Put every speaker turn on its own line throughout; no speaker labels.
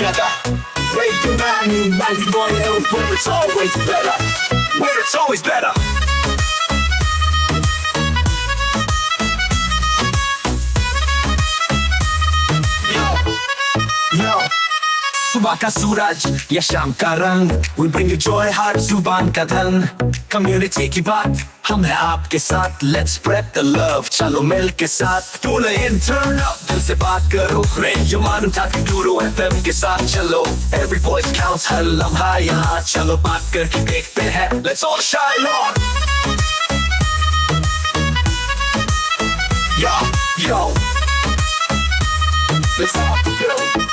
together. Radio Manu 91 where it's always better. Where it's always better. Yo, सुबह का सूरज या शाम का रंग, we bring you joy हर जुबान का धन। Community की बात हम हैं आपके साथ, let's spread the love, चलो मिल के साथ। Tune in, turn up, दिल से बात करो, Radio Manu 92 FM के साथ चलो। Every voice counts, हर लम्हा यहाँ, चलो बात करके देखते हैं, let's all shine on। Yo, let's all go।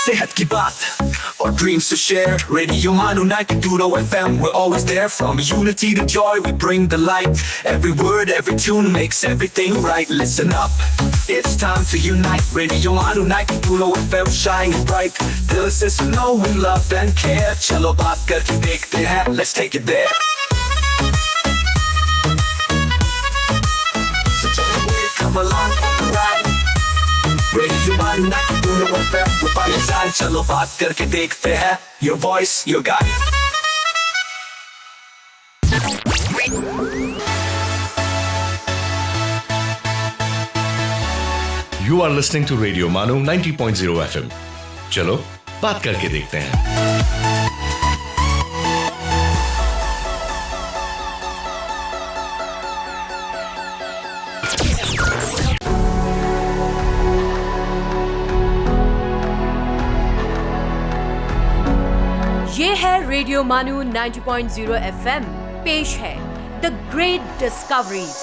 सेहत की बात और dreams to share, Radio Manu 92 FM, we're always there. From unity to joy, we bring the light. Every word, every tune makes everything right. Listen up, it's time to unite. Radio Manu 92 FM, shining bright. दिल से सुनो, we love and care. चलो बात करके देखते हैं, let's take it there. So come along for the ride. Radio Manu 92 FM, we're by your side. चलो बात करके देखते हैं, your voice, your guide.
You are listening to Radio Manu 90.0 FM. चलो बात करके देखते हैं।
ये है रेडियो मानू 90.0 FM, पेश है द ग्रेट डिस्कवरीज।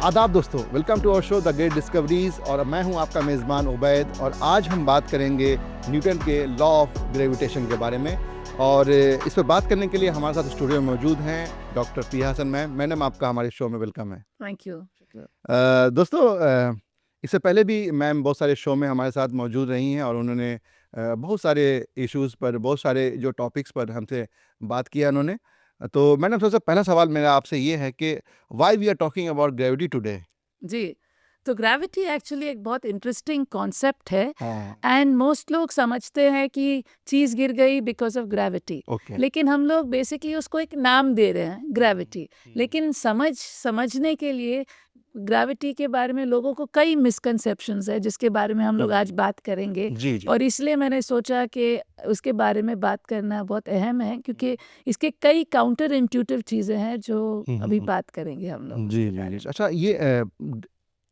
आदाब दोस्तों, welcome to our show the great discoveries और मैं हूं आपका मेज़बान उबैद और आज हम बात करेंगे न्यूटन के लॉ ऑफ ग्रेविटेशन के बारे में। और इस पर बात करने के लिए हमारे साथ स्टूडियो में मौजूद हैं डॉक्टर प्रिया हसन मैडम, आपका हमारे शो में वेलकम है।
Thank you.
दोस्तों, इससे पहले भी मैम बहुत सारे शो में हमारे साथ मौजूद रही हैं और उन्होंने बहुत सारे इश्यूज़ पर, बहुत सारे जो टॉपिक्स पर हमसे बात किया उन्होंने। तो मैडम, सबसे पहला सवाल मेरा आपसे ये है कि why we are talking about gravity today?
जी, तो ग्रेविटी एक्चुअली एक बहुत इंटरेस्टिंग कॉन्सेप्ट है
हाँ,
एंड मोस्ट लोग समझते हैं कि चीज़ गिर गई बिकॉज ऑफ ग्रेविटी,
ओके,
लेकिन हम लोग बेसिकली उसको एक नाम दे रहे हैं ग्रेविटी। लेकिन समझने के लिए ग्रेविटी के बारे में लोगों को कई मिसकंसेप्शंस है जिसके बारे में हम लोग आज बात करेंगे।
जी जी,
और इसलिए मैंने सोचा कि उसके बारे में बात करना बहुत अहम है क्योंकि इसके कई काउंटर इंट्यूटिव चीज़ें हैं जो अभी बात करेंगे हम लोग।
जी जी। अच्छा, ये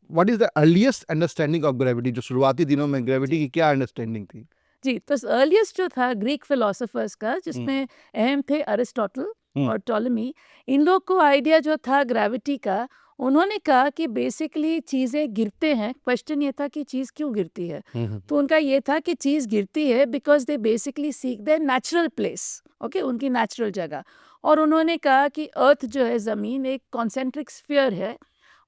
what is the earliest understanding of gravity? जो शुरुआती दिनों में ग्रेविटी की क्या अंडरस्टैंडिंग थी?
जी, तो अर्लीस्ट जो था ग्रीक फिलोसोफर्स का, जिसमें अहम थे अरिस्टोटल और टॉलेमी। इन लोग को आइडिया जो था ग्रेविटी का, उन्होंने कहा कि बेसिकली चीज़ें गिरते हैं। क्वेश्चन ये था कि चीज़ क्यों गिरती है, तो उनका ये था कि चीज़ गिरती है because they basically seek there natural place, okay, उनकी नेचुरल जगह। और उन्होंने कहा कि अर्थ जो है, ज़मीन, एक कॉन्सेंट्रिक स्फीयर है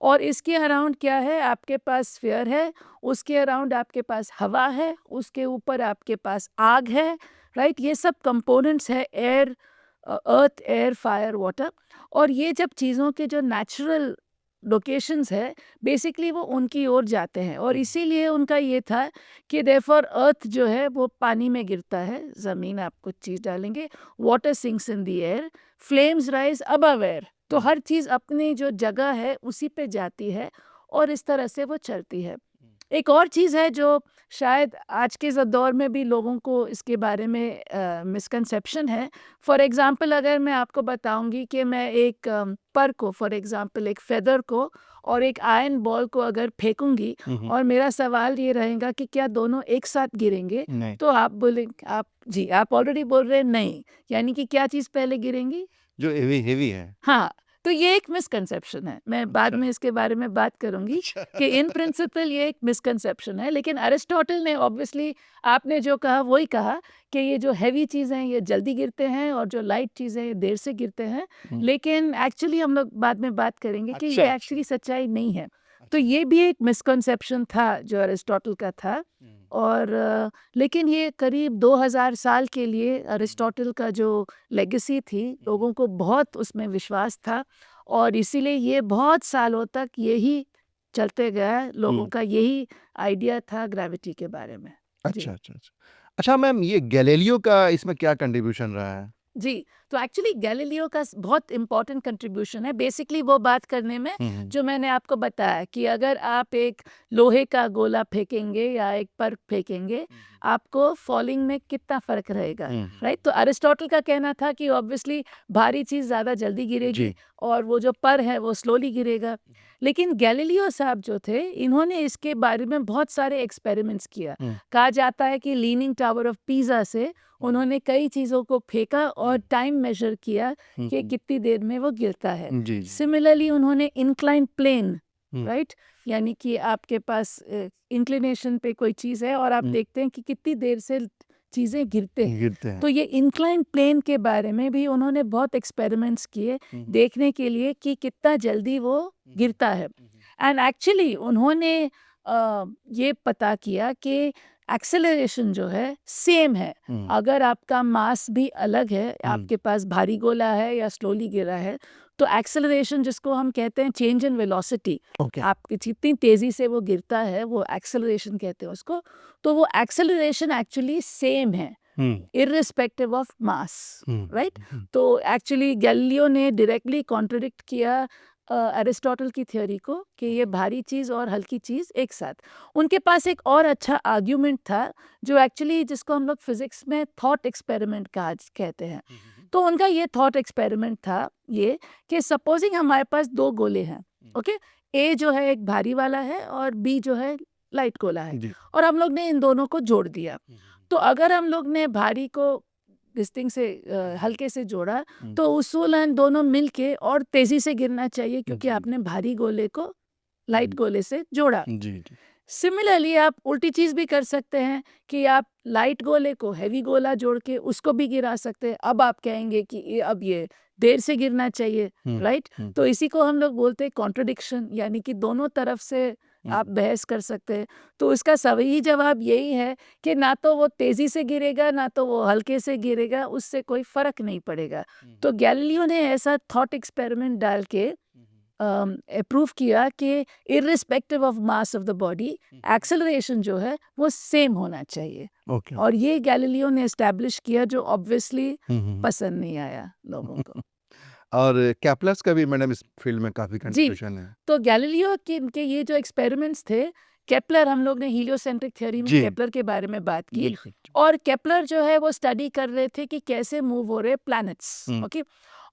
और इसके अराउंड क्या है, आपके पास स्फीयर है, उसके अराउंड आपके पास हवा है, उसके ऊपर आपके पास आग है, राइट। ये सब कंपोनेंट्स है, एयर, अर्थ, एयर, फायर, वाटर। और ये जब चीज़ों के जो नेचुरल लोकेशंस है बेसिकली वो उनकी ओर जाते हैं। और इसीलिए उनका ये था कि देयरफॉर अर्थ जो है वो पानी में गिरता है, ज़मीन आप कुछ चीज़ डालेंगे, water sinks in the air, flames rise above air. तो हर चीज़ अपनी जो जगह है उसी पे जाती है और इस तरह से वो चलती है। एक और चीज़ है जो शायद आज के दौर में भी लोगों को इसके बारे में मिसकंसेप्शन है। फॉर एग्ज़ाम्पल अगर मैं आपको बताऊंगी कि मैं एक पर को, फॉर एग्ज़ाम्पल एक फेदर को और एक आयरन बॉल को अगर फेंकूंगी और मेरा सवाल ये रहेगा कि क्या दोनों एक साथ गिरेंगे,
नहीं,
तो आप बोलेंगे, आप ऑलरेडी बोल रहे हैं नहीं, यानी कि क्या चीज़ पहले गिरेंगी?
जो हेवी है।
हाँ, तो ये एक मिसकंसेप्शन है। मैं बाद में इसके बारे में बात करूंगी कि इन प्रिंसिपल ये एक मिसकंसेप्शन है। लेकिन अरिस्टोटल ने ऑब्वियसली आपने जो कहा वही कहा कि ये जो हैवी चीज़ें हैं ये जल्दी गिरते हैं और जो लाइट चीज़ें ये देर से गिरते हैं। लेकिन एक्चुअली हम लोग बाद में बात करेंगे कि ये एक्चुअली सच्चाई नहीं है। तो ये भी एक मिसकंसेप्शन था जो अरिस्टोटल का था। और लेकिन ये करीब 2000 साल के लिए अरिस्टोटल का जो लेगेसी थी, लोगों को बहुत उसमें विश्वास था और इसीलिए ये बहुत सालों तक यही चलते गया लोगों
हम्म।
का यही आइडिया था ग्रेविटी के बारे में। जी
अच्छा अच्छा अच्छा। अच्छा मैम, ये गैलीलियो का इसमें क्या कंट्रीब्यूशन रहा है?
जी, तो एक्चुअली गैलीलियो का बहुत इम्पोर्टेंट कंट्रीब्यूशन है बेसिकली वो बात करने में जो मैंने आपको बताया कि अगर आप एक लोहे का गोला फेंकेंगे या एक पर्क फेंकेंगे आपको फॉलिंग में कितना फर्क रहेगा, राइट? तो अरिस्टोटल का कहना था कि ऑब्वियसली भारी चीज़ ज़्यादा जल्दी गिरेगी
जी।
और वो जो पर है वो स्लोली गिरेगा। लेकिन गैलीलियो साहब जो थे इन्होंने इसके बारे में बहुत सारे एक्सपेरिमेंट्स किया। कहा जाता है कि लीनिंग टावर ऑफ पीज़ा से उन्होंने कई चीज़ों को फेंका और टाइम मेजर किया कि कितनी देर में वो गिरता है।
जी जी।
सिमिलरली उन्होंने इंक्लाइन प्लेन,
हम्म।
राइट, यानी कि आपके पास इंक्लिनेशन पे कोई चीज़ है और आप देखते हैं कि कितनी देर से चीज़ें गिरते हैं।
गिरते हैं।
तो ये इंक्लाइन प्लेन के बारे में भी उन्होंने बहुत एक्सपेरिमेंट्स किए देखने के लिए कि कितना जल्दी वो गिरता है। एंड एक्चुअली उन्होंने ये पता किया कि एक्सेलरेशन जो है सेम है। अगर आपका मास भी अलग है, आपके पास भारी गोला है या स्लोली गिरा है, तो एक्सेलरेशन जिसको हम कहते हैं चेंज इन वेलोसिटी,
ओके।
आपकी जितनी तेजी से वो गिरता है वो एक्सेलरेशन कहते हैं उसको, तो वो एक्सेलरेशन एक्चुअली सेम है इर्रिस्पेक्टिव ऑफ मास, राइट? तो एक्चुअली गैलीलियो ने डायरेक्टली कॉन्ट्रडिक्ट किया अरिस्टोटल की थ्योरी को कि ये भारी चीज़ और हल्की चीज़ एक साथ। उनके पास एक और अच्छा आर्ग्यूमेंट था जो एक्चुअली जिसको हम लोग फिजिक्स में थॉट एक्सपेरिमेंट कहते हैं। तो उनका ये थॉट एक्सपेरिमेंट था ये कि सपोजिंग हमारे पास दो गोले हैं, ओके, ए जो है एक भारी वाला है और बी जो है लाइट गोला है,
जी।
और हम लोग ने इन दोनों को जोड़ दिया। तो अगर हम लोग ने भारी को इस थिंग से हल्के से जोड़ा तो उसूलन दोनों मिलके और तेजी से गिरना चाहिए क्योंकि
जी।
आपने भारी गोले को लाइट गोले से जोड़ा।
जी जी।
सिमिलरली आप उल्टी चीज़ भी कर सकते हैं कि आप लाइट गोले को हैवी गोला जोड़ के उसको भी गिरा सकते हैं। अब आप कहेंगे कि अब ये देर से गिरना चाहिए, राइट? तो इसी को हम लोग बोलते हैं कॉन्ट्रडिक्शन, यानी कि दोनों तरफ से आप बहस कर सकते हैं। तो इसका सही जवाब यही है कि ना तो वो तेज़ी से गिरेगा ना तो वो हल्के से गिरेगा, उससे कोई फ़र्क नहीं पड़ेगा। तो गैलीलियो ने ऐसा थॉट एक्सपेरिमेंट डाल के प्रूव किया कि irrespective of mass of the body acceleration जो है वो सेम होना चाहिए।
ओके।
और ये गैलीलियो ने एस्टैब्लिश किया जो ऑब्वियसली पसंद नहीं आया लोगों को।
और कैप्लर्स का भी मैडम इस फील्ड में काफी कंट्रीब्यूशन है।
तो गैलीलियो के ये जो एक्सपेरिमेंट्स थे, केपलर, हम लोग ने हीलियोसेंट्रिक थ्योरी में
जी।
केपलर के बारे में बात की,
बिल्कुल।
और केपलर जो है वो स्टडी कर रहे थे कि कैसे मूव हो रहे प्लैनेट्स, ओके।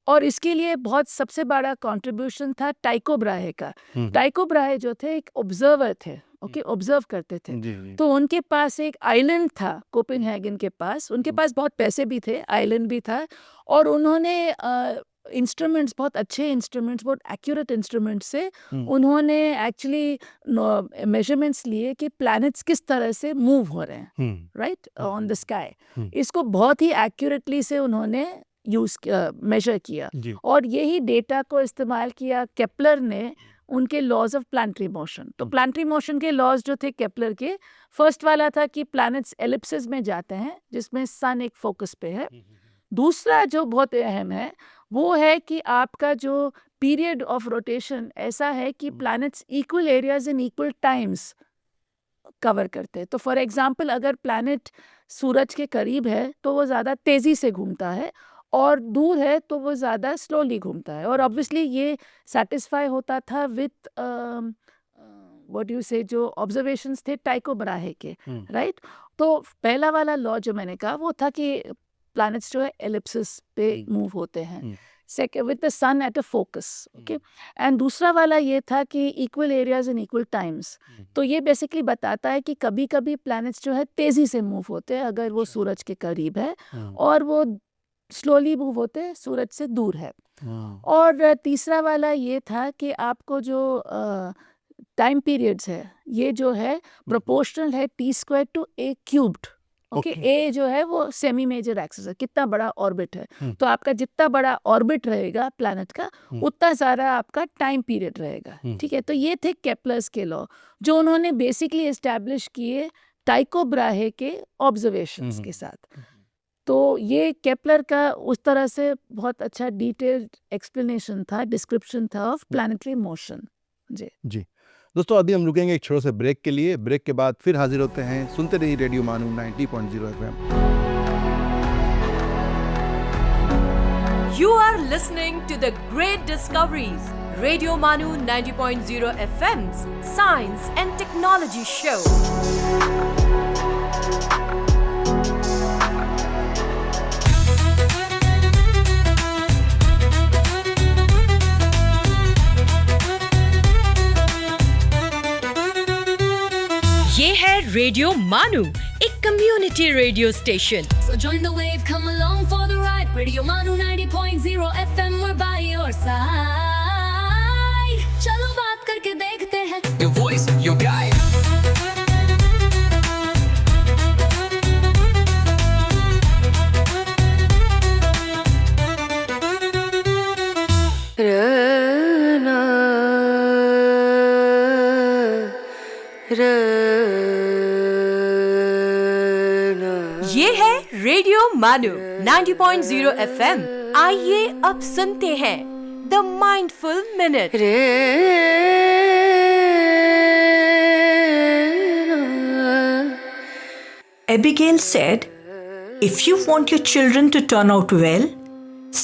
और इसके लिए बहुत सबसे बड़ा कंट्रीब्यूशन था टाइको ब्राहे का। टाइको ब्राहे जो थे एक ऑब्जर्वर थे, ओके, ऑब्जर्व करते थे।
जी जी।
तो उनके पास एक आइलैंड था कोपेनहेगन के पास, उनके पास बहुत पैसे भी थे, आइलैंड भी था, और उन्होंने इंस्ट्रूमेंट्स, बहुत अच्छे इंस्ट्रूमेंट्स, बहुत एक्यूरेट इंस्ट्रूमेंट्स से उन्होंने एक्चुअली मेजरमेंट्स लिए कि प्लैनेट्स किस तरह से मूव हो रहे हैं, राइट, ऑन द स्काई। इसको बहुत ही एक्यूरेटली से उन्होंने मेजर किया,
जी।
और यही डेटा को इस्तेमाल किया केपलर ने उनके लॉज ऑफ प्लानिटरी मोशन। तो प्लानिटरी मोशन के लॉज जो थे केपलर के, फर्स्ट वाला था कि प्लैनेट्स एलिप्सिस में जाते हैं जिसमें सन एक फोकस पे है। दूसरा जो बहुत अहम है वो है कि आपका जो पीरियड ऑफ रोटेशन ऐसा है कि planets equal areas in equal times cover करते हैं। तो फॉर एग्जांपल अगर प्लैनेट सूरज के करीब है तो वो ज़्यादा तेज़ी से घूमता है, और दूर है तो वो ज़्यादा स्लोली घूमता है। और ऑब्वियसली ये सेटिस्फाई होता था विथ व्हाट यू से जो ऑब्जर्वेशंस थे टाइको ब्राहे के, राइट। तो पहला वाला लॉ जो मैंने कहा वो था कि प्लैनेट्स जो है एलिप्सिस पे मूव होते हैं, second with the sun at a focus, okay. And दूसरा वाला ये था कि equal areas in equal times. तो ये बेसिकली बताता है कि कभी कभी प्लैनेट्स जो है तेज़ी से मूव होते हैं अगर वो सूरज के करीब है, और वो स्लोली मूव होते हैं सूरज से दूर है। और तीसरा वाला ये था कि आपको जो टाइम पीरियड्स है ये जो है प्रोपोर्शनल है t² to a³, ओके। ए जो है वो सेमी मेजर एक्सिस है, कितना बड़ा ऑर्बिट है। तो आपका जितना बड़ा ऑर्बिट रहेगा प्लैनेट का उतना ज़्यादा आपका टाइम पीरियड रहेगा, ठीक है। तो ये थे केपलर्स के लॉ जो उन्होंने बेसिकली एस्टैब्लिश किए टाइको ब्राहे के ऑब्जर्वेशंस के साथ। तो ये केपलर का उस तरह से बहुत अच्छा डिटेल्ड एक्सप्लेनेशन था, डिस्क्रिप्शन था ऑफ प्लैनेटरी मोशन। जी
जी। दोस्तों अभी हम रुकेंगे एक छोटे से ब्रेक के लिए। ब्रेक के बाद फिर हाजिर होते हैं। सुनते रहिए रेडियो मानू 90.0 FM।
You are listening to the Great Discoveries, Radio Manu 90.0 FM's Science and Technology Show. ये है रेडियो मानू, एक community radio station.
So join the wave, come along for the ride. Radio Manu 90.0 FM, we're by your side. चलो बात करके देखते हैं.
Your voice, your guide.
ये है रेडियो मानू 90.0 FM। आइए अब सुनते हैं the mindful minute.
Abigail said, if you want your children to turn out well,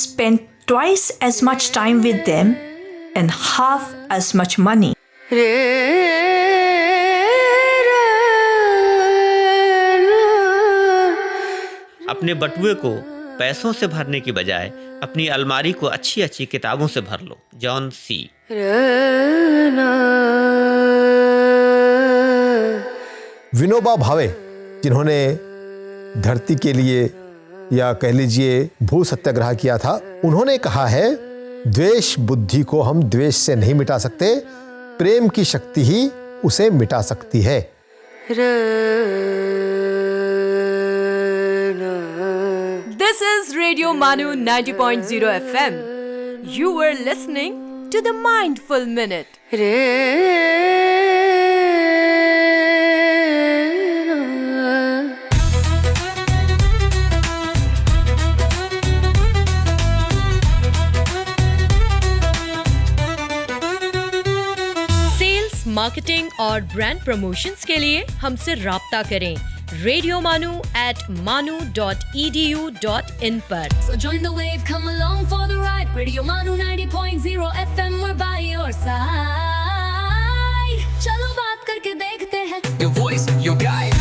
spend twice as much time with them and half as much money.
अपने बटुए को पैसों से भरने की बजाय अपनी अलमारी को अच्छी अच्छी किताबों से भर लो। John C.
विनोबा भावे, जिन्होंने धरती के लिए या कह लीजिए भू सत्याग्रह किया था, उन्होंने कहा है, द्वेष बुद्धि को हम द्वेष से नहीं मिटा सकते, प्रेम की शक्ति ही उसे मिटा सकती है।
This is Radio Manu 90.0 FM. You were listening to the Mindful Minute. Sales, marketing और ब्रांड प्रमोशंस के लिए हमसे राब्ता करें radiomanu@manu.edu.in पर।
So join the wave, come along for the ride. Radio Manu 90.0 FM, we're by your side. चलो बात करके देखते हैं.
Your voice, your guide.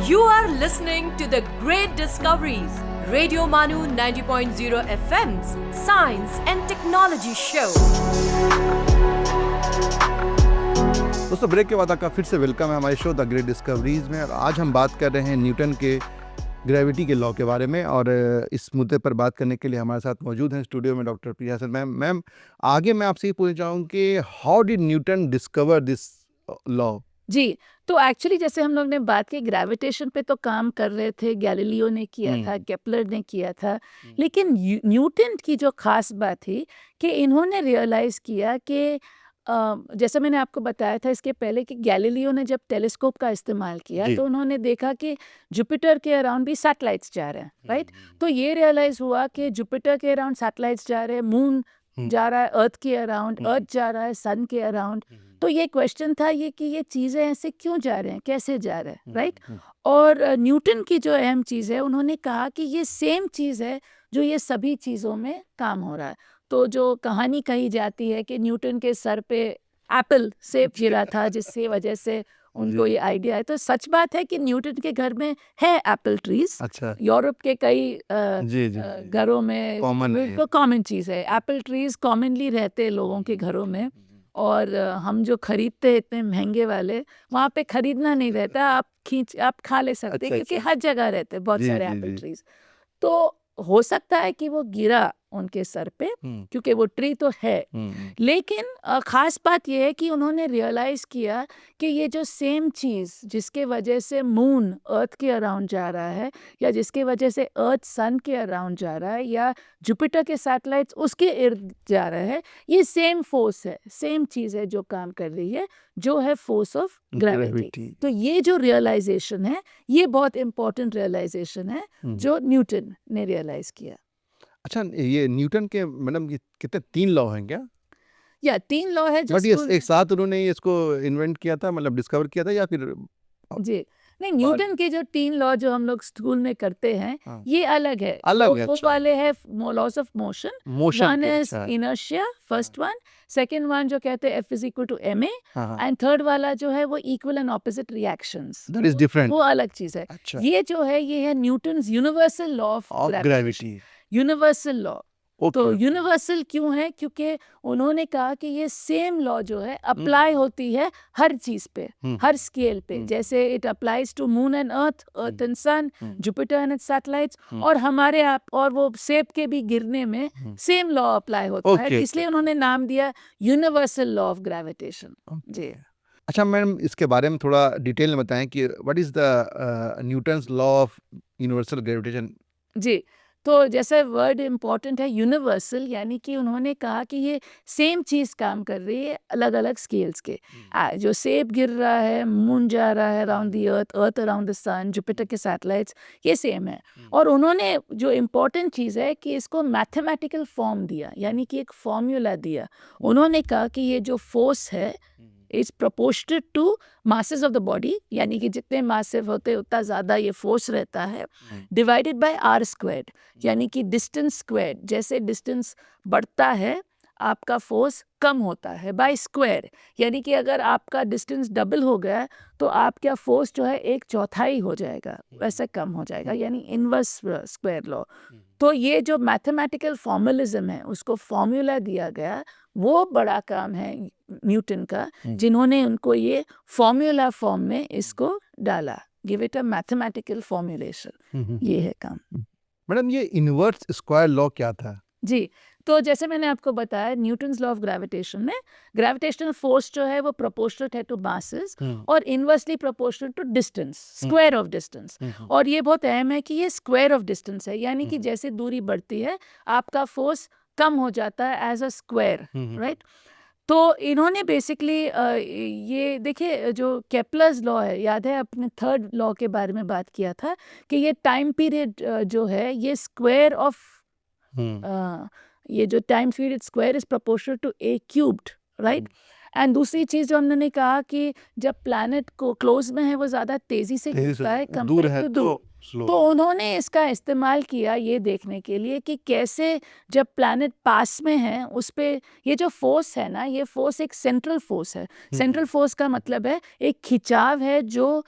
You are listening to the Great Discoveries, Radio Manu 90.0 FM's Science and Technology Show.
दोस्तों break के बाद आपका फिर से वेलकम है हमारे शो द ग्रेट डिस्कवरीज में। और आज हम बात कर रहे हैं न्यूटन के ग्रेविटी के लॉ के बारे में। और इस मुद्दे पर बात करने के लिए हमारे साथ मौजूद हैं स्टूडियो में doctor Priya Hasan ma'am. Ma'am, आगे मैं आपसे ये पूछना चाहूँ कि how did Newton discover this law?
जी, तो एक्चुअली जैसे हम लोग ने बात की, ग्रेविटेशन पे तो काम कर रहे थे, गैलीलियो ने किया था, केपलर ने किया था, लेकिन न्यूटन की जो खास बात थी कि इन्होंने रियलाइज़ किया कि जैसे मैंने आपको बताया था इसके पहले कि गैलीलियो ने जब टेलीस्कोप का इस्तेमाल किया तो उन्होंने देखा कि जुपिटर के अराउंड भी सैटेलाइट्स जा रहे हैं, राइट? तो ये रियलाइज़ हुआ कि जुपिटर के अराउंड सैटेलाइट्स जा रहे हैं, मून जा रहा है अर्थ के अराउंड, अर्थ जा रहा है सन के अराउंड। तो ये क्वेश्चन था ये कि ये चीज़ें ऐसे क्यों जा रहे हैं, कैसे जा रहे हैं, राइट? और न्यूटन की जो अहम चीज़ है, उन्होंने कहा कि ये सेम चीज़ है जो ये सभी चीज़ों में काम हो रहा है। तो जो कहानी कही जाती है कि न्यूटन के सर पे एप्पल सेब गिरा था जिससे वजह से उनको ये आइडिया है, तो सच बात है कि न्यूटन के घर में है एप्पल ट्रीज।
अच्छा।
यूरोप के कई घरों में कॉमन चीज़ है, एप्पल ट्रीज कॉमनली रहते हैं लोगों के घरों में। और हम जो खरीदते हैं इतने महंगे वाले, वहाँ पे खरीदना नहीं रहता, आप खा ले सकते हैं, क्योंकि हर जगह रहते हैं बहुत सारे एप्पल ट्रीज। तो हो सकता है कि वो गिरा उनके सर पे, क्योंकि वो ट्री तो है। लेकिन ख़ास बात ये है कि उन्होंने रियलाइज़ किया कि ये जो सेम चीज़ जिसके वजह से मून अर्थ के अराउंड जा रहा है, या जिसके वजह से अर्थ सन के अराउंड जा रहा है, या जुपिटर के सैटेलाइट्स उसके इर्द जा रहे हैं, ये सेम फोर्स है, सेम चीज़ है जो काम कर रही है, जो है फोर्स ऑफ ग्रेविटी। तो ये जो रियलाइजेशन है, ये बहुत इंपॉर्टेंट रियलाइजेशन है जो न्यूटन ने रियलाइज़ किया।
अच्छा, ये न्यूटन के मैडम ये कितने 3 लॉ हैं क्या?
या 3 लॉ है
बट ये
जो
एक साथ उन्होंने इसको इन्वेंट किया था, मतलब डिस्कवर किया था, या फिर
जी नहीं, न्यूटन के जो 3 लॉ जो हम लोग स्कूल में करते हैं,
हाँ।
ये अलग है।
अलग है,
वो
अच्छा।
वाले है loss of motion.
Motion
one
के,
इज
अच्छा।
Inertia, first one. Second one जो कहते हैं F is equal to ma,
हाँ,
एंड थर्ड वाला जो है वो equal and opposite reactions,
that is different
वो अलग चीज है।
अच्छा
ये जो है ये है Newton's universal law
of
of
gravity.
Universal law. तो
ओके,
यूनिवर्सल क्यों है? क्योंकि उन्होंने कहा कि ये सेम लॉ जो है अप्लाई होती है हर चीज पे, हर स्केल पे। जैसे it applies to moon and earth, earth and sun, Jupiter and its satellites, और हमारे आप और वो सेब के भी गिरने में सेम लॉ अप्लाई होता है।
Okay,
इसलिए उन्होंने नाम दिया यूनिवर्सल लॉ ऑफ ग्रेविटेशन। जी
अच्छा मैडम, इसके बारे में थोड़ा डिटेल में बताएं कि what is the Newton's law of universal gravitation.
जी तो जैसे वर्ड इम्पॉर्टेंट है यूनिवर्सल, यानी कि उन्होंने कहा कि ये सेम चीज़ काम कर रही है अलग अलग स्केल्स के। जो सेब गिर रहा है, मून जा रहा है around the earth, earth around the sun, Jupiter के सैटेलाइट्स, ये सेम है। और उन्होंने जो इम्पॉर्टेंट चीज़ है कि इसको मैथमेटिकल फॉर्म दिया, यानी कि एक फॉर्मूला दिया। उन्होंने कहा कि ये जो फोर्स है is proportional to masses of the body, यानी कि जितने मासिव होते हैं उतना ज़्यादा ये फोर्स रहता है, डिवाइडेड बाय आर स्क्वायर्ड, यानी कि डिस्टेंस स्क्वायर्ड। जैसे डिस्टेंस बढ़ता है आपका फोर्स कम होता है बाय स्क्वायर, यानी कि अगर आपका डिस्टेंस डबल हो गया तो आपका फोर्स जो है 1/4 हो जाएगा, वैसे कम हो जाएगा, यानी इनवर्स स्क्वायर लॉ। तो ये जो मैथमेटिकल फॉर्मलिज्म है उसको फॉर्मूला दिया गया, वो बड़ा काम है न्यूटन का, जिन्होंने उनको ये फॉर्मूला फॉर्म में इसको डाला, give it a mathematical formulation, ये है काम।
मैडम ये इनवर्स स्क्वायर लॉ क्या था?
जी तो जैसे मैंने आपको बताया, न्यूटन्स लॉ ऑफ ग्रेविटेशन में ग्रेविटेशनल फोर्स जो है वो प्रोपोर्शनल है टू मासेस और inversely proportional to distance, square of distance. और ये बहुत अहम है कि ये स्क्वायर ऑफ डिस्टेंस है, यानी कि जैसे दूरी बढ़ती है आपका फोर्स कम हो जाता है एज अ स्क्वायर, राइट। तो इन्होंने बेसिकली ये देखिए, जो केपलर्स लॉ है, याद है अपने थर्ड लॉ के बारे में बात किया था कि ये टाइम पीरियड जो है ये स्क्वायर ऑफ ये जो time period square is proportional to a cubed, right. And दूसरी चीज़ जो हमने कहा कि जब प्लैनेट को क्लोज में है वो ज़्यादा तेज़ी से घूमता है
दूर
कंपेयर
है
टू
तो
दूर।
स्लो।
तो उन्होंने इसका इस्तेमाल किया ये देखने के लिए कि कैसे जब प्लैनेट पास में है उस पे ये जो फोर्स है ना, ये फोर्स एक सेंट्रल फोर्स है। सेंट्रल फोर्स का मतलब है एक खिंचाव है जो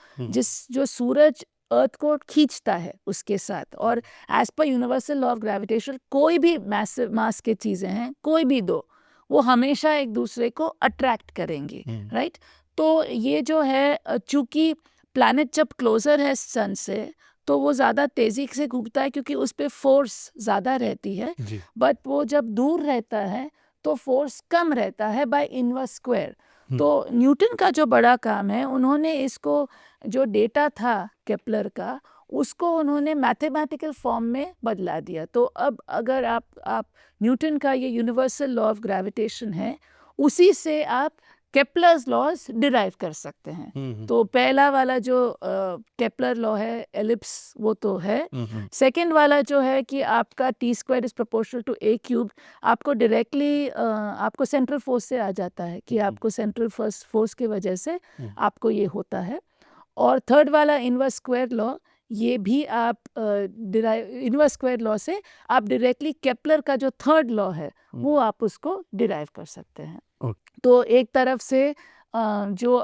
सूरज अर्थ को खींचता है उसके साथ। और as per universal law of gravitation कोई भी मैसिव मास के चीज़ें हैं, कोई भी दो, वो हमेशा एक दूसरे को अट्रैक्ट करेंगी, राइट। तो ये जो है, चूंकि प्लैनेट जब क्लोजर है सन से तो वो ज़्यादा तेज़ी से घूमता है क्योंकि उस पर फोर्स ज़्यादा रहती है, बट वो जब दूर रहता है तो फोर्स कम रहता है बाय इनवर्स स्क्वायर। तो न्यूटन का जो बड़ा काम है, उन्होंने इसको जो डेटा था केपलर का उसको उन्होंने मैथमेटिकल फॉर्म में बदला दिया। तो अब अगर आप न्यूटन का ये यूनिवर्सल लॉ ऑफ ग्रेविटेशन है, उसी से आप केपलर्स लॉज डिराइव कर सकते हैं। तो पहला वाला जो केपलर लॉ है एलिप्स, वो तो है। सेकंड वाला जो है कि आपका T square is proportional to a cube, आपको डायरेक्टली आपको सेंट्रल फोर्स से आ जाता है कि आपको सेंट्रल फोर्स की वजह से आपको ये होता है। और थर्ड वाला इनवर्स स्क्वायर लॉ, ये भी आप इनवर्स स्क्वायर लॉ से आप डायरेक्टली केपलर का जो थर्ड लॉ है वो आप उसको डिराइव कर सकते हैं। तो एक तरफ से जो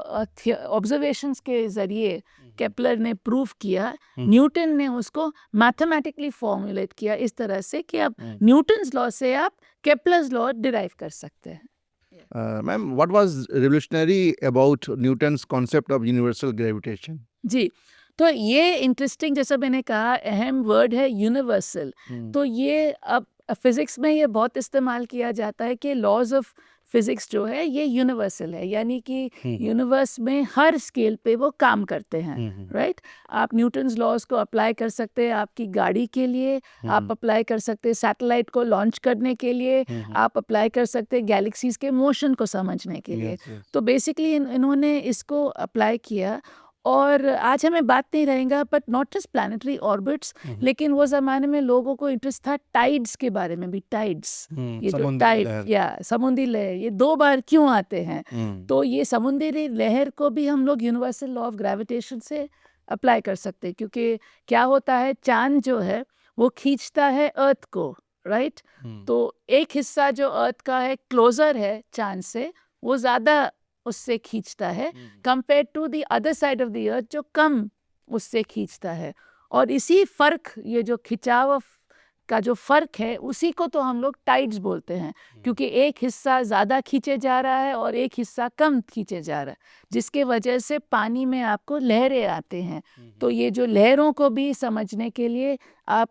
ऑब्जर्वेशंस के ज़रिए केपलर ने प्रूव किया, न्यूटन ने उसको मैथमेटिकली फॉर्मुलेट किया इस तरह से कि आप न्यूटन्स लॉ से आप केपलर्स लॉ डिराइव कर सकते हैं।
Ma'am, what was revolutionary about Newton's concept of universal gravitation?
जी तो ये इंटरेस्टिंग, जैसा मैंने कहा, अहम वर्ड है यूनिवर्सल। तो ये अब फिजिक्स में ये बहुत इस्तेमाल किया जाता है कि लॉज ऑफ फिजिक्स जो है ये यूनिवर्सल है, यानी कि यूनिवर्स में हर स्केल पे वो काम करते हैं, राइट। आप न्यूटन्स लॉज को अप्लाई कर सकते हैं आपकी गाड़ी के लिए, आप अप्लाई कर सकते हैं सैटेलाइट को लॉन्च करने के लिए, आप अप्लाई कर सकते हैं गैलेक्सीज के मोशन को समझने के लिए। तो बेसिकली इन्होंने इसको अप्लाई किया। और आज हमें बात नहीं रहेगा but not just planetary orbits, लेकिन वो ज़माने में लोगों को इंटरेस्ट था टाइड्स के बारे में भी। टाइड्स, ये जो टाइड या समुद्री लहर, ये 2 बार क्यों आते हैं, तो ये समुद्री लहर को भी हम लोग यूनिवर्सल लॉ ऑफ ग्रेविटेशन से अप्लाई कर सकते हैं। क्योंकि क्या होता है, चांद जो है वो खींचता है अर्थ को, राइट। तो एक हिस्सा जो अर्थ का है क्लोजर है चांद से, वो ज़्यादा उससे खींचता है compare to the other side of the earth जो कम उससे खींचता है। और इसी फर्क, ये जो खिंचाव का जो फर्क है, उसी को तो हम लोग टाइड्स बोलते हैं, क्योंकि एक हिस्सा ज़्यादा खींचे जा रहा है और एक हिस्सा कम खींचे जा रहा है, जिसके वजह से पानी में आपको लहरें आते हैं। तो ये जो लहरों को भी समझने के लिए आप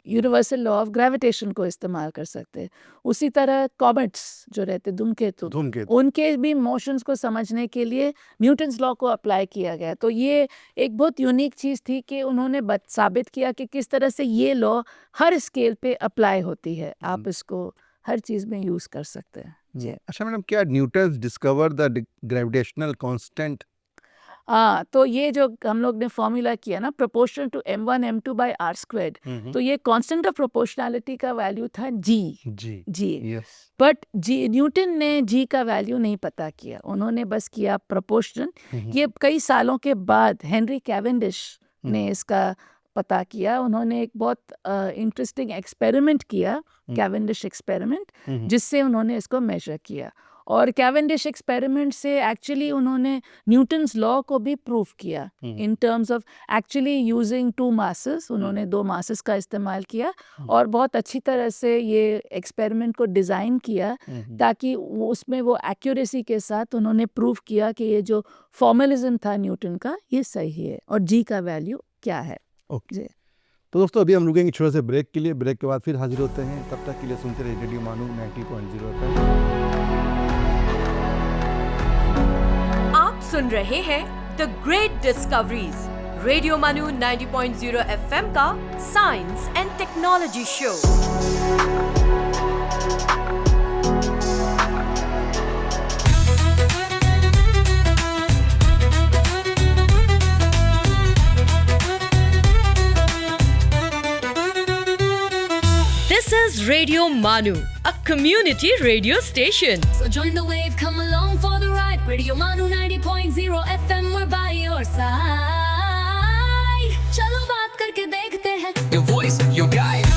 यूनिवर्सल लॉ ऑफ ग्रेविटेशन को इस्तेमाल कर सकते हैं। उसी तरह कॉमेट्स जो रहते धूमकेतु, उनके भी मोशंस को समझने के लिए न्यूटन्स लॉ को अप्लाई किया गया। तो ये एक बहुत यूनिक चीज़ थी कि उन्होंने साबित किया कि किस तरह से ये लॉ हर स्केल पे अप्लाई होती है, आप इसको हर चीज़ में यूज़ कर सकते हैं। जी
अच्छा मैडम, क्या Newton discover the gravitational constant?
हाँ, तो ये जो हम लोग ने फॉर्मूला किया ना, proportional to m1 m2 by r squared, तो ये कांस्टेंट ऑफ प्रोपोर्शनैलिटी का वैल्यू था g। बट न्यूटन ने जी का वैल्यू नहीं पता किया, उन्होंने बस किया प्रोपोर्शन। ये कई सालों के बाद हेनरी कैवेंडिश ने इसका पता किया। उन्होंने एक बहुत इंटरेस्टिंग एक्सपेरिमेंट किया, कैवेंडिश एक्सपेरिमेंट, जिससे उन्होंने इसको मेजर किया। और कैवेंडिश एक्सपेरिमेंट से एक्चुअली उन्होंने न्यूटन्स लॉ को भी प्रूव किया in terms of actually using 2 masses. उन्होंने 2 मासेस का इस्तेमाल किया और बहुत अच्छी तरह से ये एक्सपेरिमेंट को डिज़ाइन किया, ताकि उसमें वो एक्यूरेसी के साथ उन्होंने प्रूव किया कि ये जो फॉर्मलिज्म था न्यूटन का, ये सही है और जी का वैल्यू क्या है।
ओके तो दोस्तों, अभी हम रुकेंगे छोटे से ब्रेक के लिए। ब्रेक के बाद फिर हाजिर होते हैं, तब तक के लिए सुनते रहिए रेडियो मानू 90.0 FM।
आप सुन रहे हैं द ग्रेट डिस्कवरीज, रेडियो मानू 90.0 FM का science and technology show. This is Radio Manu, a community radio station.
So join the wave, come along for the ride. Radio Manu 90.0 FM, we're by your side. चलो बात करके देखते हैं.
Your voice, your guide.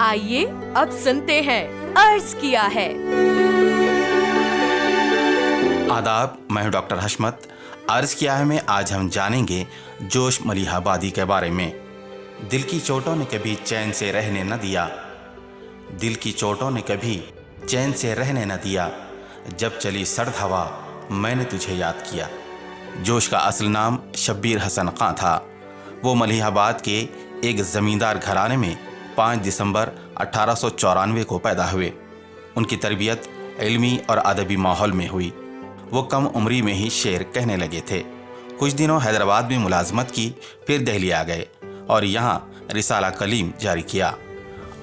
आइए अब सुनते हैं अर्ज किया है।
आदाब, मैं हूं डॉक्टर हशमत। अर्ज किया है में आज हम जानेंगे जोश मलिहाबादी के बारे में। दिल की चोटों ने कभी चैन से रहने न दिया, दिल की चोटों ने कभी चैन से रहने न दिया, जब चली सर्द हवा मैंने तुझे याद किया। जोश का असल नाम शब्बीर हसन खां था। वो मलिहाबाद के एक ज़मींदार घराने में 5 दिसंबर 1894 को पैदा हुए। उनकी तरबियत इल्मी और अदबी माहौल में हुई। वो कम उम्री में ही शेर कहने लगे थे। कुछ दिनों हैदराबाद में मुलाजमत की, फिर दिल्ली आ गए और यहाँ रिसाला कलीम जारी किया।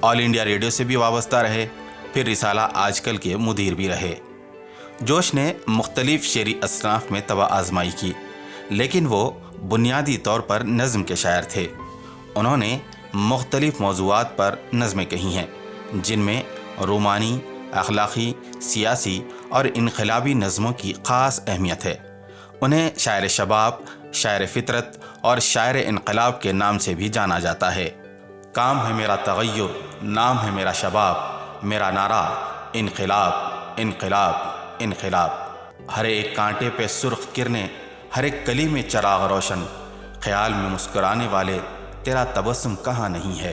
ऑल इंडिया रेडियो से भी वाबस्ता रहे, फिर रिसाला आजकल के मुदीर भी रहे। जोश ने मुख्तलिफ शेरी असनाफ में तवा आजमाई की, लेकिन वो बुनियादी तौर पर नज़्म के शायर थे। उन्होंने मुख्तलिफ मौज़ूआत पर नज़में कही हैं, जिनमें रोमानी, अखलाक़ी, सियासी और इनक़लाबी नज़मों की ख़ास अहमियत है। उन्हें शायर शबाब, शायर फ़ितरत और शायर इनक़लाब के नाम से भी जाना जाता है। काम है मेरा तग़य्युर, नाम है मेरा शबाब, मेरा नारा इनक़लाब इनक़लाब इनक़लाब। हर एक कांटे पे सुर्ख किरने, हर एक कली में चराग़ रोशन, ख़याल में मुस्कुराने वाले तेरा तबस्सुम कहाँ नहीं है।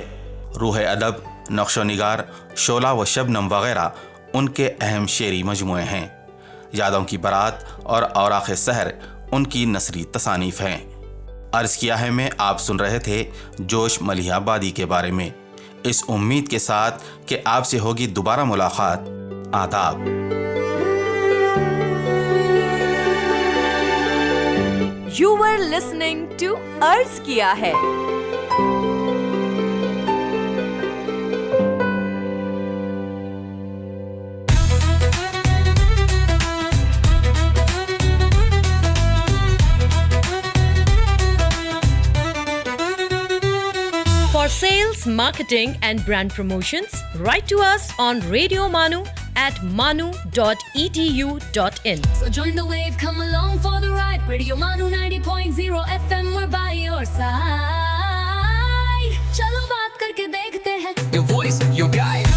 रूह अदब, नक्शो निगार, शोला व शबनम वगैरह उनके अहम शेरी मजमूए हैं। यादों की बारात और औराख़ सहर उनकी नसरी तसानीफ हैं। अर्ज़ किया है में आप सुन रहे थे जोश मलिहा आबादी के बारे में, इस उम्मीद के साथ कि आपसे होगी दोबारा मुलाकात। आदाब।
You were listening to अर्ज किया है। For sales, marketing and brand promotions, write to us on Radio Manu at manu.edu.in.
So join the wave, come along for the ride. Radio Manu 90.0 FM, we're by your side. चलो बात करके देखते हैं.
Your voice, your guide.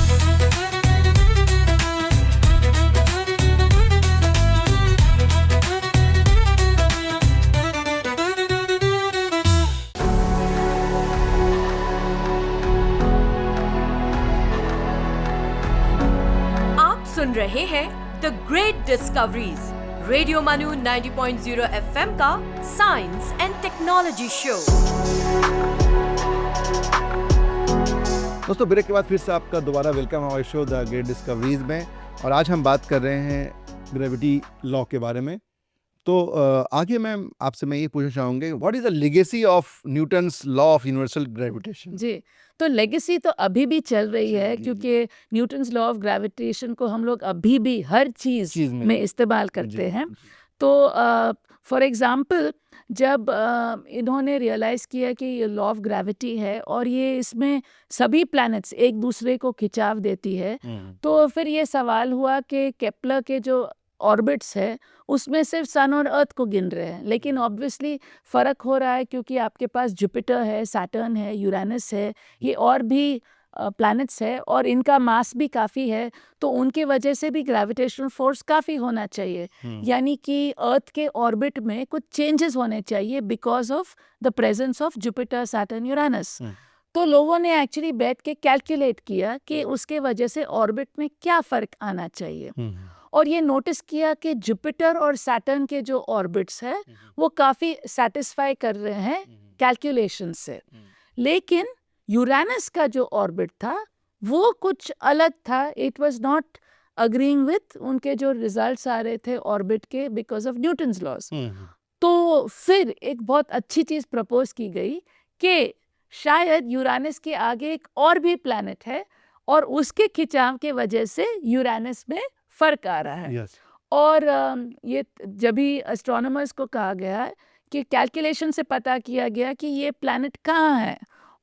सुन रहे हैं the great discoveries, radio Manu 90.0 FM का science and technology show.
दोस्तों, break के बाद फिर से आपका दोबारा वेलकम हमारे शो द ग्रेट डिस्कवरीज में। और आज हम बात कर रहे हैं ग्रेविटी लॉ के बारे में। तो आगे मैं ये पूछना चाहूँगी, what is the legacy of Newton's law of universal gravitation?
जी, तो लेगेसी तो अभी भी चल रही है,
जी,
क्योंकि न्यूटन्स लॉ ऑफ ग्रेविटेशन को हम लोग अभी भी हर चीज़ में इस्तेमाल करते हैं। तो फॉर एग्जांपल, जब इन्होंने रियलाइज़ किया कि ये लॉ ऑफ ग्रेविटी है और ये इसमें सभी प्लैनेट्स एक दूसरे को खिंचाव देती है, तो फिर ये सवाल हुआ कि केपलर के जो ऑर्बिट्स है उसमें सिर्फ सन और अर्थ को गिन रहे हैं, लेकिन ऑब्वियसली फ़र्क हो रहा है क्योंकि आपके पास जुपिटर है, सैटर्न है, यूरेनस है, ये और भी प्लैनेट्स है और इनका मास भी काफ़ी है, तो उनके वजह से भी ग्रेविटेशनल फोर्स काफ़ी होना चाहिए। यानी कि अर्थ के ऑर्बिट में कुछ चेंजेस होने चाहिए because of the presence of Jupiter, Saturn, Uranus. तो लोगों ने एक्चुअली बैठ के कैलकुलेट किया कि उसके वजह से ऑर्बिट में क्या फ़र्क आना चाहिए, और ये नोटिस किया कि जुपिटर और सैटर्न के जो ऑर्बिट्स हैं वो काफ़ी सेटिस्फाई कर रहे हैं कैलकुलेशन से, लेकिन यूरेनस का जो ऑर्बिट था वो कुछ अलग था। It was not agreeing with उनके जो रिजल्ट्स आ रहे थे ऑर्बिट के बिकॉज ऑफ न्यूटन्स लॉज। तो फिर एक बहुत अच्छी चीज़ प्रपोज की गई कि शायद यूरेनस के आगे एक और भी प्लैनेट है और उसके खिंचाव के वजह से यूरेनस में फ़र्क आ रहा है। और ये जब भी एस्ट्रोनॉमर्स को कहा गया है कि कैलकुलेशन से पता किया गया कि ये प्लैनेट कहाँ है,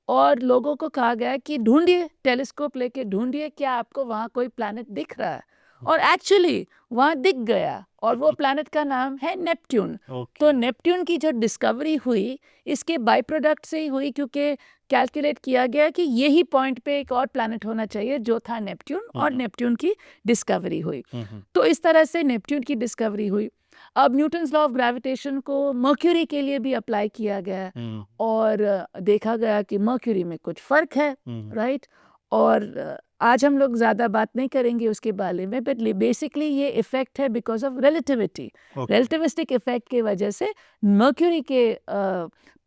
और लोगों को कहा गया कि ढूंढिए, टेलीस्कोप लेके ढूंढिए क्या आपको वहाँ कोई प्लैनेट दिख रहा है, और एक्चुअली वहाँ दिख गया, और वो प्लैनेट का नाम है नेपट्यून। तो नेपट्यून की जो डिस्कवरी हुई इसके बाई प्रोडक्ट से ही हुई, क्योंकि कैलकुलेट किया गया कि यही पॉइंट पे एक और प्लैनेट होना चाहिए जो था नेपट्यून, और नेपट्यून की डिस्कवरी हुई। तो इस तरह से नेपट्यून की डिस्कवरी हुई। अब न्यूटन्स लॉ ऑफ ग्रेविटेशन को मर्क्यूरी के लिए भी अप्लाई किया गया और देखा गया कि मर्क्यूरी में कुछ फ़र्क है, राइट। और आज हम लोग ज़्यादा बात नहीं करेंगे उसके बारे में, बट बेसिकली ये इफ़ेक्ट है because of relativity. Relativistic effect की वजह से मर्क्यूरी के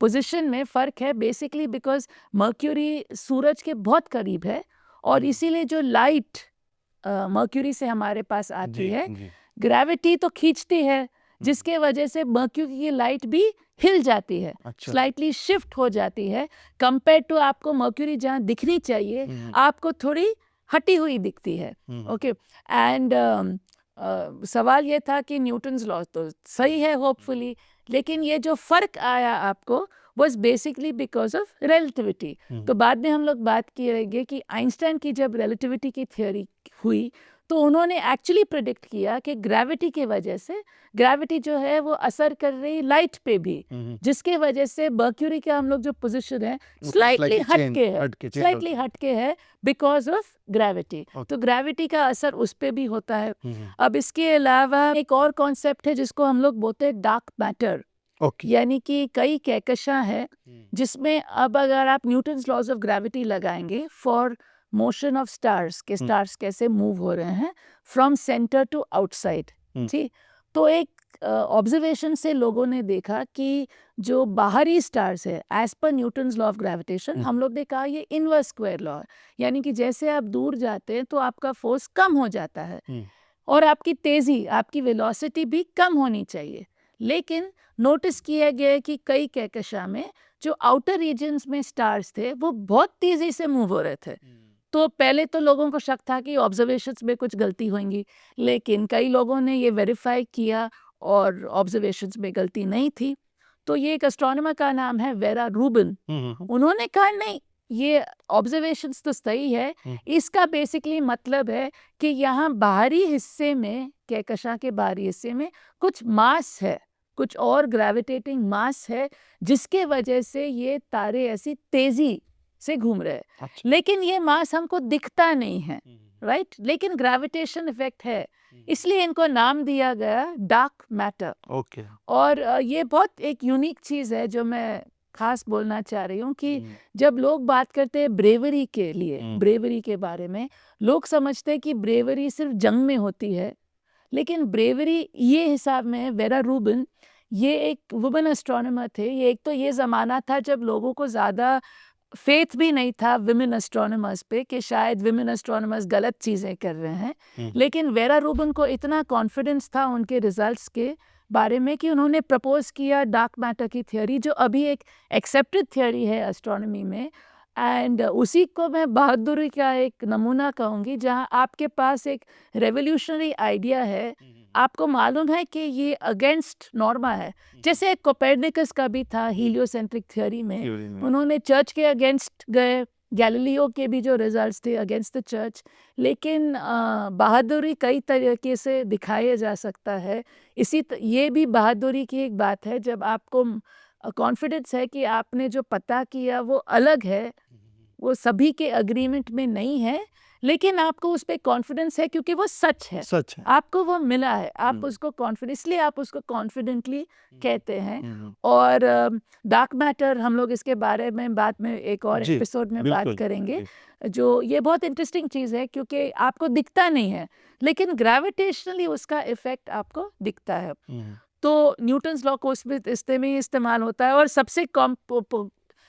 पोजीशन में फ़र्क है, बेसिकली बिकॉज मर्क्यूरी सूरज के बहुत करीब है, और इसीलिए जो लाइट मर्क्यूरी से हमारे पास आती है, ग्रेविटी तो खींचती है, जिसके वजह से मर्क्यूरी की लाइट भी हिल जाती है, स्लाइटली शिफ्ट हो जाती है कंपेयर टू आपको मर्क्यूरी जहाँ दिखनी चाहिए आपको थोड़ी हटी हुई दिखती है। ओके, एंड सवाल ये था कि न्यूटन्स लॉ तो सही है होपफुली, लेकिन ये जो फ़र्क आया आपको was basically because of relativity। तो बाद में हम लोग बात करेंगे कि आइंस्टाइन की जब रिलेटिविटी की थ्योरी हुई तो उन्होंने एक्चुअली प्रेडिक्ट किया कि ग्रेविटी के वजह से, ग्रेविटी जो है वो असर कर रही लाइट पे भी, जिसके वजह से मर्क्यूरी का हम लोग जो पोजीशन है स्लाइटली हटके है बिकॉज ऑफ ग्रेविटी। तो ग्रेविटी का असर उस पे भी होता है। अब इसके अलावा एक और कॉन्सेप्ट है जिसको हम लोग बोलते हैं डार्क मैटर, यानी कि कई कहकशां है जिसमें अब अगर आप न्यूटन्स लॉज ऑफ ग्रेविटी लगाएंगे फॉर मोशन ऑफ स्टार्स के स्टार्स कैसे मूव हो रहे हैं फ्रॉम सेंटर टू आउटसाइड। ठीक, तो एक ऑब्जर्वेशन से लोगों ने देखा कि जो बाहरी स्टार्स है as per Newton's law of gravitation, हम लोग ने कहा ये इनवर्स स्क्वायर लॉ है, यानी कि जैसे आप दूर जाते हैं तो आपका फोर्स कम हो जाता है और आपकी तेजी, आपकी वेलोसिटी भी कम होनी चाहिए। लेकिन नोटिस किया गया है कि कई कहकशां में जो आउटर रीजन्स में स्टार्स थे वो बहुत तेजी से मूव हो रहे थे। तो पहले तो लोगों को शक था कि ऑब्जर्वेशंस में कुछ गलती होंगी, लेकिन कई लोगों ने ये वेरीफाई किया और ऑब्जर्वेशंस में गलती नहीं थी। तो ये एक एस्ट्रोनॉमर का नाम है वेरा रूबिन। उन्होंने कहा नहीं, ये ऑब्जर्वेशंस तो सही है, इसका बेसिकली मतलब है कि यहाँ बाहरी हिस्से में, कहकशां के बाहरी हिस्से में कुछ मास है, कुछ और ग्रेविटेटिंग मास है, जिसके वजह से ये तारे ऐसी तेजी से घूम रहे हैं।
अच्छा।
लेकिन ये मास हमको दिखता नहीं है, राइट, लेकिन ग्रेविटेशन इफेक्ट है, इसलिए इनको नाम दिया गया डार्क मैटर।
ओके।
और ये बहुत एक यूनिक चीज़ है जो मैं खास बोलना चाह रही हूँ कि जब लोग बात करते हैं ब्रेवरी के लिए, ब्रेवरी के बारे में, लोग समझते हैं कि ब्रेवरी सिर्फ जंग में होती है, लेकिन ब्रेवरी ये हिसाब में है। वेरा रूबिन ये एक वुमेन एस्ट्रोनॉमर थे। ये एक तो ये ज़माना था जब लोगों को ज़्यादा फेथ भी नहीं था विमेन एस्ट्रोनॉमर्स पे कि शायद विमेन एस्ट्रोनॉमर्स गलत चीज़ें कर रहे हैं, लेकिन वेरा रूबिन को इतना कॉन्फिडेंस था उनके रिजल्ट्स के बारे में कि उन्होंने प्रपोज किया डार्क मैटर की थ्योरी, जो अभी एक एक्सेप्टेड थ्योरी है एस्ट्रोनॉमी में। एंड उसी को मैं बहादुरी का एक नमूना कहूँगी, जहाँ आपके पास एक रेवोल्यूशनरी आइडिया है, आपको मालूम है कि ये अगेंस्ट नॉर्मा है। जैसे एक कोपर्निकस का भी था हीलियोसेंट्रिक थ्योरी में, उन्होंने चर्च के अगेंस्ट गए, गैलीलियो के भी जो रिजल्ट्स थे अगेंस्ट द चर्च। लेकिन बहादुरी कई तरीके से दिखाया जा सकता है। ये भी बहादुरी की एक बात है जब आपको कॉन्फिडेंस है कि आपने जो पता किया वो अलग है, वो सभी के अग्रीमेंट में नहीं है, लेकिन आपको उस पर कॉन्फिडेंस है क्योंकि वो सच है,
सच है।
आपको वो मिला है, आप उसको कॉन्फिडेंस, इसलिए आप उसको कॉन्फिडेंटली कहते हैं। और डार्क मैटर हम लोग इसके बारे में बाद में एक और
जी,
एपिसोड में
बिल्कुल,
बात करेंगे। जो ये बहुत इंटरेस्टिंग चीज़ है क्योंकि आपको दिखता नहीं है, लेकिन ग्रेविटेशनली उसका इफेक्ट आपको दिखता है। तो न्यूटन्स लॉ को उसमें इसमें इस्तेमाल होता है, और सबसे कम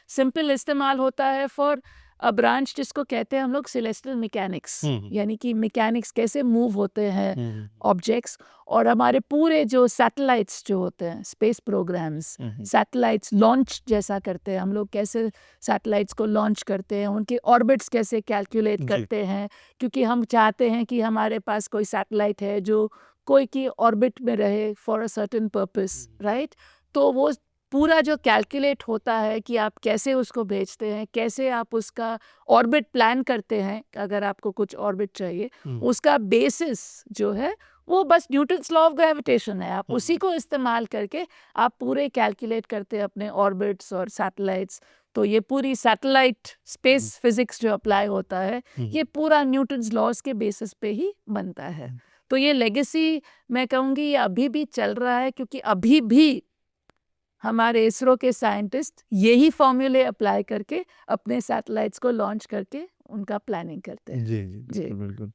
सिंपल इस्तेमाल होता है फॉर अ ब्रांच जिसको कहते हैं हम लोग सेलेस्टियल मैकेनिक्स, यानी कि मैकेनिक्स कैसे मूव होते हैं ऑब्जेक्ट्स। और हमारे पूरे जो सैटेलाइट्स जो होते हैं, स्पेस प्रोग्राम्स, सैटेलाइट्स लॉन्च जैसा करते हैं हम लोग, कैसे सैटेलाइट्स को लॉन्च करते हैं, उनके ऑर्बिट्स कैसे कैलकुलेट करते हैं, क्योंकि हम चाहते हैं कि हमारे पास कोई सैटेलाइट है जो कोई की ऑर्बिट में रहे for a certain purpose, right. तो वो पूरा जो कैलकुलेट होता है कि आप कैसे उसको भेजते हैं, कैसे आप उसका ऑर्बिट प्लान करते हैं, अगर आपको कुछ ऑर्बिट चाहिए, उसका बेसिस जो है वो बस न्यूटन्स लॉ ऑफ ग्रेविटेशन है। आप उसी को इस्तेमाल करके आप पूरे कैलकुलेट करते हैं अपने ऑर्बिट्स और सैटेलाइट्स। तो ये पूरी सैटेलाइट स्पेस फिजिक्स जो अप्लाई होता है, ये पूरा न्यूटन्स लॉज के बेसिस पे ही बनता है। तो ये लेगेसी मैं कहूँगी ये अभी भी चल रहा है, क्योंकि अभी भी हमारे इसरो के साइंटिस्ट यही फॉर्मूले अप्लाई करके अपने सैटेलाइट्स को लॉन्च करके उनका प्लानिंग करते हैं।
जी जी, बिल्कुल।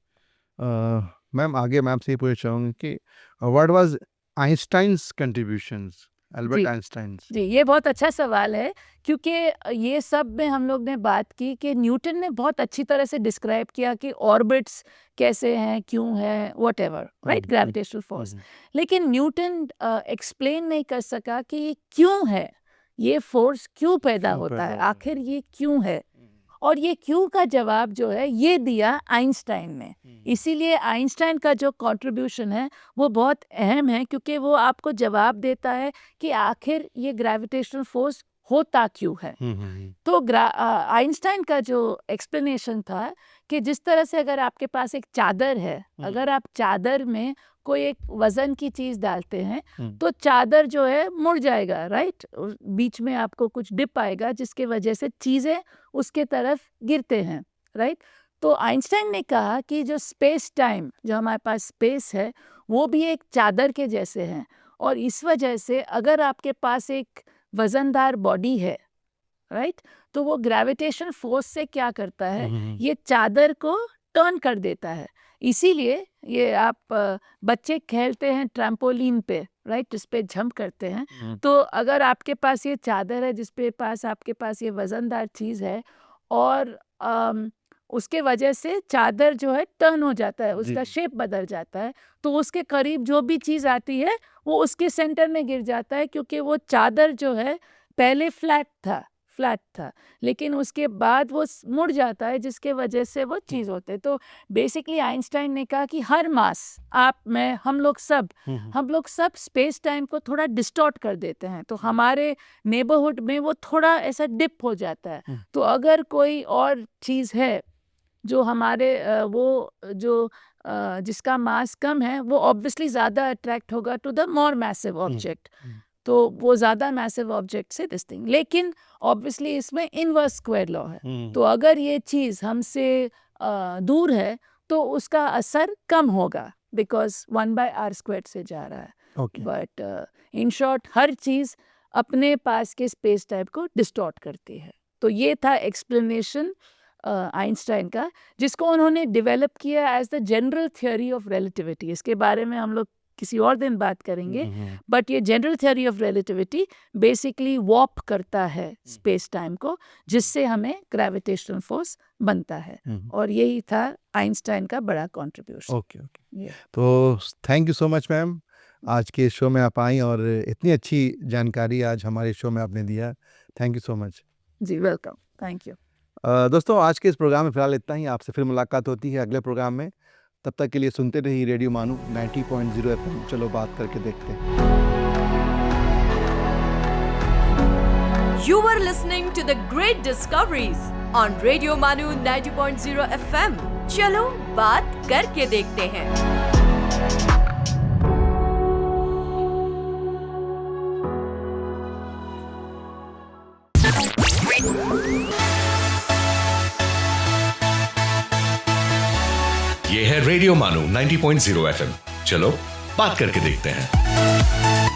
मैम आगे मैं आपसे ये पूछना चाहूँगी कि what was Einstein's contributions, Albert Einstein?
जी, ये बहुत अच्छा सवाल है, क्योंकि ये सब में हम लोग ने बात की कि न्यूटन ने बहुत अच्छी तरह से डिस्क्राइब किया कि ऑर्बिट्स कैसे हैं, क्यों हैं, व्हाटएवर, राइट, ग्रेविटेशनल फोर्स। लेकिन न्यूटन एक्सप्लेन नहीं कर सका कि ये क्यों है, ये फोर्स क्यों पैदा होता है, आखिर ये क्यों है। और ये क्यों का जवाब जो है ये दिया आइंस्टाइन ने। इसीलिए आइंस्टाइन का जो कंट्रीब्यूशन है वो बहुत अहम है, क्योंकि वो आपको जवाब देता है कि आखिर ये ग्रेविटेशनल फोर्स होता क्यों है। तो आइंस्टाइन का जो एक्सप्लेनेशन था कि जिस तरह से अगर आपके पास एक चादर है, अगर आप चादर में कोई एक वजन की चीज डालते हैं तो चादर जो है मुड़ जाएगा, राइट, बीच में आपको कुछ डिप आएगा जिसके वजह से चीजें उसके तरफ गिरते हैं, राइट। तो आइंस्टाइन ने कहा कि जो स्पेस टाइम, जो हमारे पास स्पेस है, वो भी एक चादर के जैसे हैं, और इस वजह से अगर आपके पास एक वजनदार बॉडी है, राइट, तो वो ग्रेविटेशन फोर्स से क्या करता है, ये चादर को टर्न कर देता है। इसीलिए ये आप बच्चे खेलते हैं ट्रैम्पोलिन पे, राइट, जिस पे जंप करते हैं, तो अगर आपके पास ये चादर है जिसपे पास आपके पास ये वजनदार चीज़ है और उसके वजह से चादर जो है टर्न हो जाता है, उसका शेप बदल जाता है, तो उसके करीब जो भी चीज़ आती है वो उसके सेंटर में गिर जाता है, क्योंकि वो चादर जो है पहले फ्लैट था, लेकिन उसके बाद वो मुड़ जाता है, जिसके वजह से वो चीज़ होते है। तो बेसिकली आइंस्टाइन ने कहा कि हर मास, आप, मैं, हम लोग सब स्पेस टाइम को थोड़ा डिस्टॉर्ट कर देते हैं, तो हमारे नेबरहुड में वो थोड़ा ऐसा डिप हो जाता है। तो अगर कोई और चीज़ है जो हमारे जिसका मास कम है, वो ऑब्वियसली ज़्यादा अट्रैक्ट होगा to the more massive object, तो वो ज़्यादा मैसिव ऑब्जेक्ट से दिस थिंग। लेकिन ऑब्वियसली इसमें इनवर्स स्क्वायर लॉ है, तो अगर ये चीज़ हमसे दूर है तो उसका असर कम होगा, बिकॉज 1/r² से जा रहा है। बट इन शॉर्ट हर चीज़ अपने पास के स्पेस टाइप को डिस्टॉर्ट करती है। तो ये था एक्सप्लेनेशन आइंस्टाइन का, जिसको उन्होंने डेवलप किया as the general theory of relativity. इसके बारे में हम लोग किसी और दिन बात करेंगे, बट ये general theory of relativity basically warp करता है स्पेस टाइम को, जिससे हमें ग्रेविटेशनल फोर्स बनता है, और यही था आइंस्टाइन का बड़ा कॉन्ट्रीब्यूशन।
ओके। तो thank you so much ma'am, आज के शो में आप आई और इतनी अच्छी जानकारी आज हमारे शो में आपने दिया। Thank you so much.
जी वेलकम, थैंक यू।
दोस्तों, आज के इस प्रोग्राम में फिलहाल इतना ही। आपसे फिर मुलाकात होती है अगले प्रोग्राम में। तब तक के लिए सुनते रहिए रेडियो मानू 90.0 FM। चलो बात करके देखते हैं।
You were listening to the Great Discoveries on Radio Manu 90.0 FM. चलो बात करके देखते हैं।
ये है रेडियो मानू 90.0 FM। चलो बात करके देखते हैं।